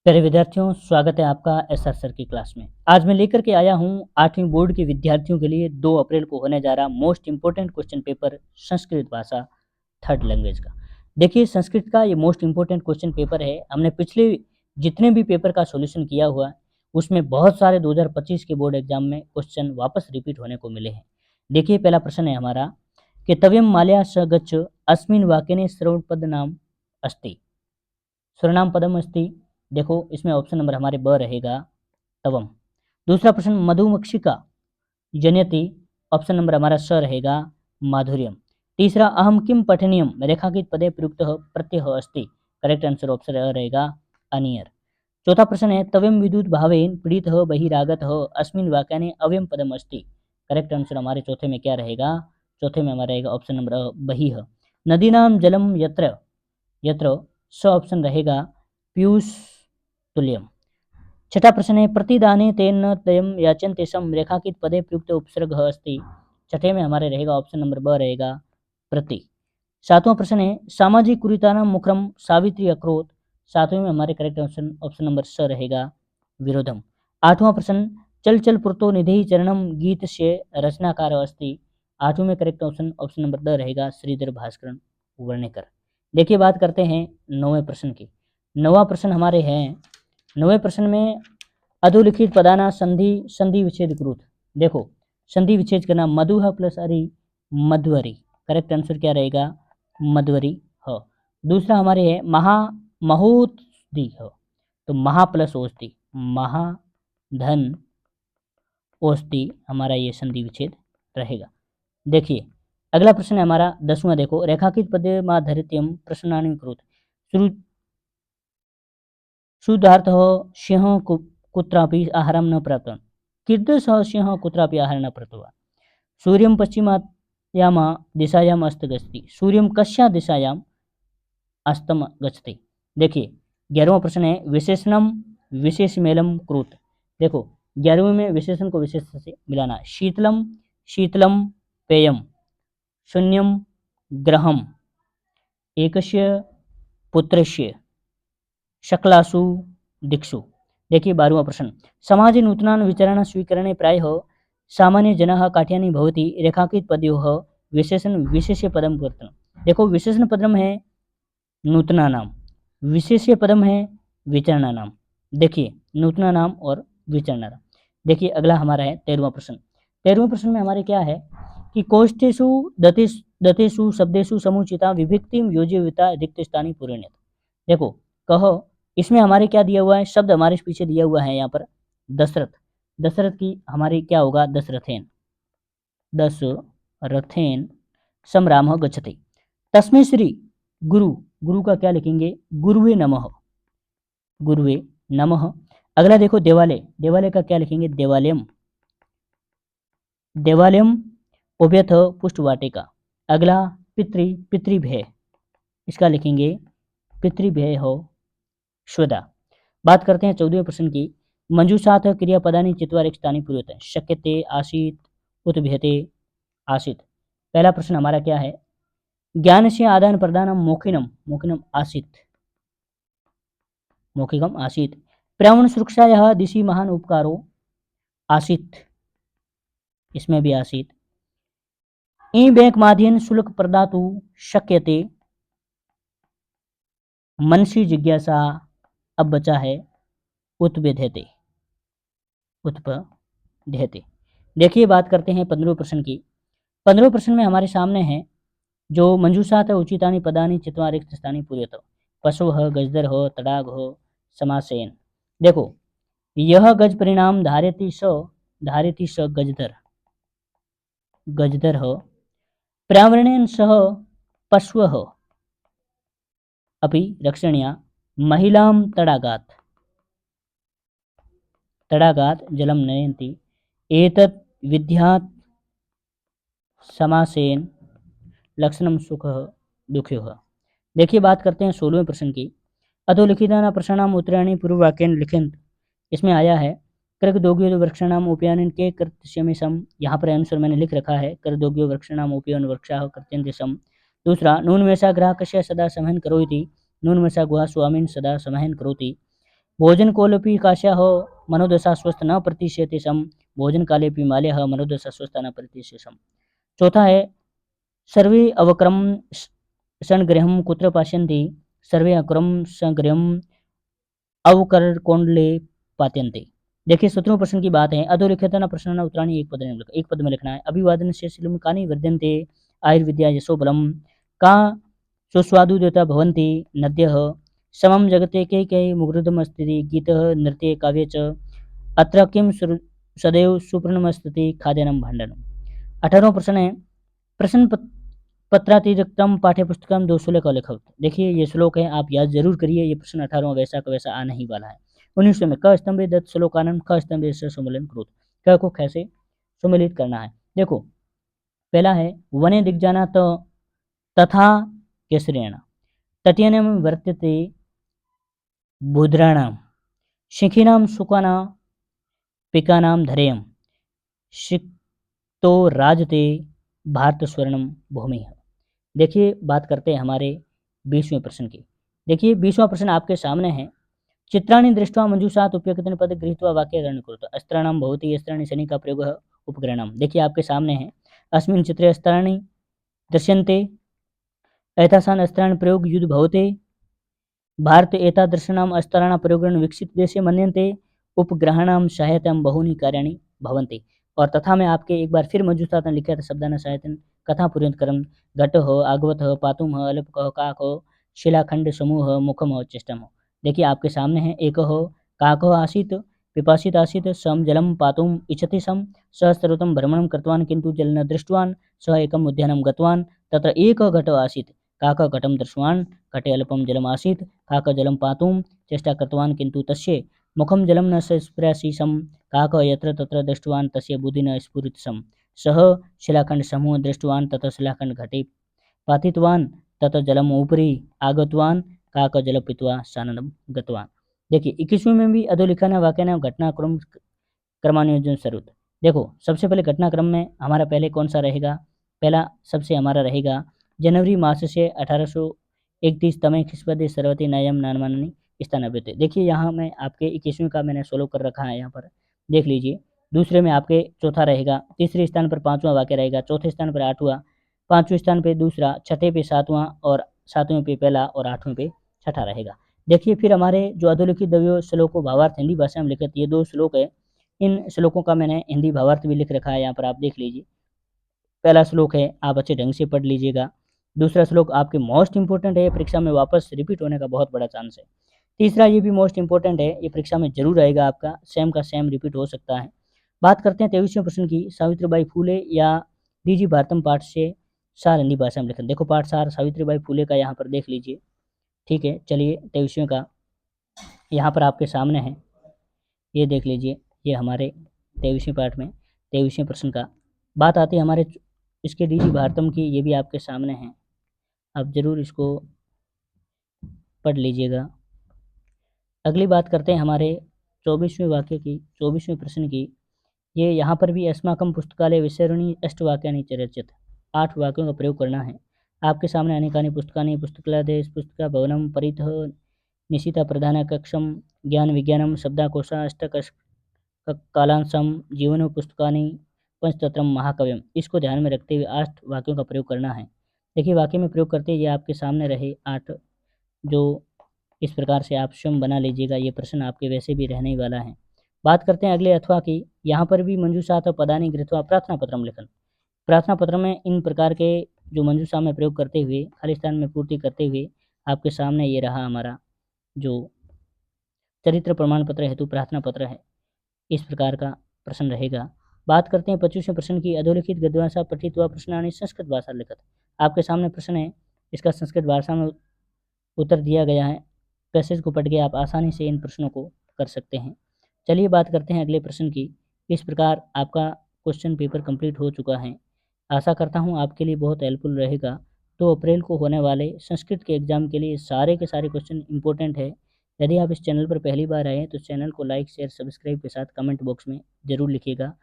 प्यारे विद्यार्थियों, स्वागत है आपका एसआर सर की क्लास में। आज मैं लेकर के आया हूँ 8वीं बोर्ड के विद्यार्थियों के लिए 2 अप्रैल को होने जा रहा most important question paper Sanskrit भाषा थर्ड लैंग्वेज का। देखिए, संस्कृत का ये मोस्ट इम्पोर्टेंट क्वेश्चन पेपर है। हमने पिछले जितने भी पेपर का सॉल्यूशन किया हुआ है, उसमें बहुत सारे 2025 के बोर्ड एग्जाम में क्वेश्चन वापस रिपीट होने को मिले हैं। देखिए, पहला प्रश्न है हमारा कि तव्यम माल्या स गच्छ अस्मिन् वाक्यने श्रवणपद नाम अस्ति। सर्वनाम पदम अस्ति। देखो, इसमें ऑप्शन नंबर हमारे ब रहेगा तवम। दूसरा प्रश्न मधुमक्षिका जनयति, ऑप्शन नंबर हमारा स रहेगा माधुर्यम। तीसरा अहम किम पठनीयम रेखांकित पदे प्रयुक्त प्रत्यय अस्ति, करेक्ट आंसर ऑप्शन अ रहेगा अनियर। चौथा प्रश्न है तव्यम विद्युत भावेन पीड़ित बहिरागत अस्मिन् वाक्याने अव्यम पदम अस्ति, करेक्ट आंसर हमारे चौथे में क्या रहेगा, चौथे में हमारा रहेगा ऑप्शन नंबर बहिः। नदीनाम जलम यत्र यत्र स ऑप्शन रहेगा पीयूष तुल्यम। छठा प्रश्न है प्रतिदाने तेन तयम याचन्ते सम रेखांकित पदे प्रयुक्त उपसर्ग अस्ति, छठे में हमारे रहेगा ऑप्शन नंबर ब रहेगा प्रति। सातवां प्रश्न है सामाजिक कुरीतानाम मुखरम सावित्री अक्रोध, सातवें में हमारे करेक्ट ऑप्शन नंबर स रहेगा विरोधम। आठवां प्रश्न चल चल पुरतो निधि चरणम गीत से रचनाकार अस्ति, आठवें में करेक्ट ऑप्शन नंबर द रहेगा श्रीधर भास्कर वर्णेकर। देखिए, बात करते हैं 9वें प्रश्न की। 9वां प्रश्न हमारे हैं, 9वें प्रश्न में अधोलिखित पदाना संधि संधि विच्छेद कृत। देखो, संधि विच्छेद करना मधुह प्लस अरि मध्वरी, करेक्ट आंसर क्या रहेगा मध्वरी ह। दूसरा हमारे है महा महोत्सदी ह, तो महा प्लस औषधि महाधन औषधि हमारा ये संधि विच्छेद रहेगा। देखिए, अगला प्रश्न है हमारा 10वां। देखो, रेखांकित पदे मा धरित्यम प्रश्नानि कृत शुद्धार्थ सिंह कुत्रापि आहारं न प्राप्तवान्, कीदृशः सिंह कुत्रापि आहारं न प्राप्तवान्। सूर्यं पश्चिमायाम दिशायाम अस्त गच्छति, सूर्यं कस्या दिशायाम अस्तम गच्छति। देखिए, 11वां प्रश्न है विशेषणम विशेषमेलम कृत। देखो, 11वें में विशेषण को विशेषण से मिलाना। शीतलम शीतलम पेयम, शून्यम ग्रहम, एकस्य पुत्रस्य, शकलासु दिक्षु। देखिए, 12वां प्रश्न समाजे नूतनान् विचारान् स्वीकरणे प्रायः सामान्य जनः काठिन्यं भवति रेखांकित पदयोः विशेषण विशेष्य पदम वर्तन। देखो, विशेषण पदम है नूतना नाम, विशेष्य पदम है विचारणा नाम। देखिए, नूतना नाम और विचारणा नाम। देखिए, अगला हमारा है 13वां प्रश्न। 13वें प्रश्न में हमारे क्या है कि कोष्ठेषु दतेषु शब्देषु समुचिता विभक्तिम योज्यता रिक्त स्थानी पूर्णित। देखो, कहो, इसमें हमारे क्या दिया हुआ है, शब्द हमारे पीछे दिया हुआ है यहाँ पर दशरथ। दशरथ की हमारी क्या होगा दशरथेन, दशरथेन समरामः गच्छति। तस्मै श्री गुरु, गुरु का क्या लिखेंगे गुरुवे नमः, गुरुवे नमः। अगला देखो देवालय, देवालय का क्या लिखेंगे देवालयम, देवालयम उभयथ पुष्टवाटिका। अगला पितृ, पितृभय, इसका लिखेंगे पितृभय हो श्वदा। बात करते हैं 14वें प्रश्न की। मंजूषाथ क्रियापदानि चत्वारि स्थानी पूर्वत शक्यते आसीत उद्भ्यते आसीत। पहला प्रश्न हमारा क्या है ज्ञान से आदान प्रदान मौखिनम, मौखिनम आसीत, मौखिकम आसीत। पर्यावरण सुरक्षायाः दिशि महान उपकारो आसीत, इसमें भी आसीत। ई बैंक माध्येन शुल्क प्रदातु शक्यते, मनसी जिज्ञासा अब बचा है उत्पद्यते, उत्पद्यते। देखिए, बात करते हैं 15वें प्रश्न की। 15वें प्रश्न में हमारे सामने है जो मंजूषात उचितानि पदानि चत्वारि स्थानी पूर्यत पशु गजधर तड़ाग समासेन। देखो, यह गज परिणाम धारयति स गजधर, गजधर पर्यावरणेन सह पशवः अपि रक्षणीया महिलां तड़ागात्, तड़ागात् जलं नयन्ति एतत् विद्यात् समासेन लक्षणम सुख दुख्योः। देखिए, बात करते हैं 16वें प्रश्न की। अधोलिखितानां प्रश्नानाम् उत्तराणि पूर्ववाक्येन लिखन्तु। इसमें आया है कर्कदोग्यो वृक्षाणाम उपयान के कृत्यमे सम, यहाँ पर आंसर मैंने लिख रखा है कर्कदोग्यो वृक्षाणाम उपयान वृक्षाः कृत्यन्ते सम। दूसरा नूनमेषा ग्राहकस्य सदा समहन करोति, नूनमेषा गुहा स्वामिन् सदा समहन करोति। भोजन कोलोपि काश्याः मनोदशा स्वस्थ न प्रतिष्यते सम, भोजन कालेपि माल्यः मनोदशा स्वस्थ न प्रतिष्यते सम। चौथा है सर्वे अवक्रम संगृहं कुत्र पश्यन्ति, सर्वे अक्रम संगृहं अवकरकोंडले पात्यन्ते। देखिए 17वें प्रश्न की बात है। अधोलिखित प्रश्न उत्तराणि एक पद में लिखना है। अभिवादन से शीलम कानि वर्धन्ते, आयुर्विद्या यशो बलम, का सुस्वादु देवता भवन्ति नद्यः, समम जगते के मुग्धमस्ति गीतः नृत्ये काव्ये च, अत्र किं सदैव सुप्रणमस्ति खाद्यान्नं भाण्डनम्। 18वां प्रश्न है प्रश्न पत्रातिरिक्तम पाठ्यपुस्तकम 2 श्लोक लिखो। देखिए ये श्लोक है, आप याद जरूर करिए। ये प्रश्न 18वां वैसा का वैसा आने ही वाला है। 19वें में क स्तंभे दत्त श्लोकानंद ख स्तंभे से सम्मिलन क्रोध, क को कैसे सम्मिलित करना है। देखो पहला है वने दिग्जाना तो तथा केसरेण, तटीयनम वर्तते बुद्राणाम, शिखिनाम सुकाना पिकानाम धरेयम, शिक्तो राजते भारत स्वर्णम भूमि। देखिए बात करते हैं हमारे 20वें प्रश्न की। देखिए 20वां प्रश्न आपके सामने है। चित्राणि दृष्ट्वा मंजूषात् उपयुक्तानि पद गृहीत्वा वाक्यकरणं कुरुत। अस्त्राणां भवति अस्त्राणि शनि का प्रयोगः उपकरणां। देखिए आपके सामने है। अस्मिन् चित्रे अस्त्राणि दृश्यन्ते, एतासान् अस्त्राणि प्रयोग युद्ध भवते, भारत एतादृशानाम् अस्त्राणां प्रयोगेण विकसित देशे मन्यन्ते, उपग्रहाणां सहायतां बहूनि कार्याणि भवन्ति। और तथा में आपके एक बार फिर मंजूषात् लिखित शब्दानां सहायतेन कथा पूर्यन्तकरं घटः आगवतः पातुमः अलपकः काकः शिलाखंड समूह मुखम चेष्टम। देखिए आपके सामने है। एक काकः आसीत् पिपासित आसीत् सम जलम पातुम इच्छति सम, सः सर्वतं भ्रमणं कृतवान् किन्तु जल न दृष्टवान्, सः एकम् उद्यानं गतवान्, तत्र एकः घटः आसीत्, काकः घटं दृष्टवान्, घटे अल्पं जलम् आसीत्, काकः जलं पातुं चेष्टा कृतवान् किन्तु तस्य मुखं जलं न स्पृशति, काकः यत्र तत्र दृष्टवान् तस्य बुद्धिः न स्फुरित सम, सः शिलाखण्डसमूहं दृष्टवान् ततः शिलाखण्ड घटे पातितवान्, ततः जलम् उपरि आगतवान्, काकः जलं पीत्वा सानन्दं गतवान्। देखिए 21वें में भी अधोलिखित वाक्यानां घटनाक्रम क्रमानुयोजन स्वरूप। देखो सबसे पहले घटनाक्रम में हमारा पहले कौन सा रहेगा। पहला सबसे हमारा रहेगा जनवरी मास से 1831 तमे खिस्पदे सर्वती नयम नानमानी स्थानाभित। देखिए यहाँ मैं आपके 21वें का मैंने सोल्व कर रखा है, यहाँ पर देख लीजिए। दूसरे में आपके चौथा रहेगा, तीसरे स्थान पर 5वां वाक्य रहेगा, चौथे स्थान पर 8वां, 5वें स्थान पे दूसरा, छठे पे 7वां और 7वें पे पहला और 8वें पे छठा रहेगा। देखिए फिर हमारे जो अधोलिखित द्रव्यों श्लोकों भावार्थ हिंदी भाषा में लिखित ये 2 श्लोक है। इन श्लोकों का मैंने हिंदी भावार्थ भी लिख रखा है, यहाँ पर आप देख लीजिए। पहला श्लोक है, आप अच्छे ढंग से पढ़ लीजिएगा। दूसरा श्लोक आपके मोस्ट इंपॉर्टेंट है, परीक्षा में वापस रिपीट होने का बहुत बड़ा चांस है। तीसरा ये भी मोस्ट इंपॉर्टेंट है, ये परीक्षा में जरूर आएगा आपका, सेम का सेम रिपीट हो सकता है। बात करते हैं 23वें प्रश्न की, सावित्रीबाई फूले या डीजी भारतम पाठ से सार हिंदी भाषा में लिखन। देखो पाठ सार सावित्रीबाई फूले का यहाँ पर देख लीजिए। ठीक है, चलिए 23वें का यहाँ पर आपके सामने है, ये देख लीजिए। ये हमारे 23वें पाठ में 23वें प्रश्न का बात आती है हमारे इसके डीजी भारतम की, ये भी आपके सामने है, आप ज़रूर इसको पढ़ लीजिएगा। अगली बात करते हैं हमारे 24वें वाक्य की, 24वें प्रश्न की। ये यहाँ पर भी अस्माकं पुस्तकालय विसरणी अष्टवाक्यानि च रचित, 8 वाक्यों का प्रयोग करना है। आपके सामने अनेकानि पुस्तकानि पुस्तकालयदेश पुस्तका भवनं परितः निशिता प्रधान कक्षम ज्ञान विज्ञानम शब्दाकोशा अष्टक कालांशम जीवनो पुस्तकानि पंचतत्रम महाकव्यम। इसको ध्यान में रखते हुए 8 वाक्यों का प्रयोग करना है। देखिए वाक्य में प्रयोग करते ये आपके सामने रहे 8, जो इस प्रकार से आप स्वयं बना लीजिएगा। ये प्रश्न आपके वैसे भी रहने ही वाला है। बात करते हैं अगले अथवा की। यहाँ पर भी मंजूषा पदानि गृहीत्वा प्रार्थना पत्रम लिखन। प्रार्थना पत्र में इन प्रकार के जो मंजूषा में प्रयोग करते हुए खाली स्थान में पूर्ति करते हुए आपके सामने ये रहा हमारा जो चरित्र प्रमाण पत्र हेतु प्रार्थना पत्र है, इस प्रकार का प्रश्न रहेगा। बात करते हैं 25वें प्रश्न की, अधोलिखित गद्यभाषा पठित हुआ प्रश्नानि संस्कृत भाषा लिखत। आपके सामने प्रश्न है, इसका संस्कृत भाषा में उत्तर दिया गया है। पैसेज को पढ़ के आप आसानी से इन प्रश्नों को कर सकते हैं। चलिए बात करते हैं अगले प्रश्न की। इस प्रकार आपका क्वेश्चन पेपर कंप्लीट हो चुका है। आशा करता हूँ आपके लिए बहुत हेल्पफुल रहेगा। 2 अप्रैल को होने वाले संस्कृत के एग्ज़ाम के लिए सारे के सारे क्वेश्चन इंपॉर्टेंट है। यदि आप इस चैनल पर पहली बार आए हैं तो चैनल को लाइक शेयर सब्सक्राइब के साथ कमेंट बॉक्स में ज़रूर लिखिएगा।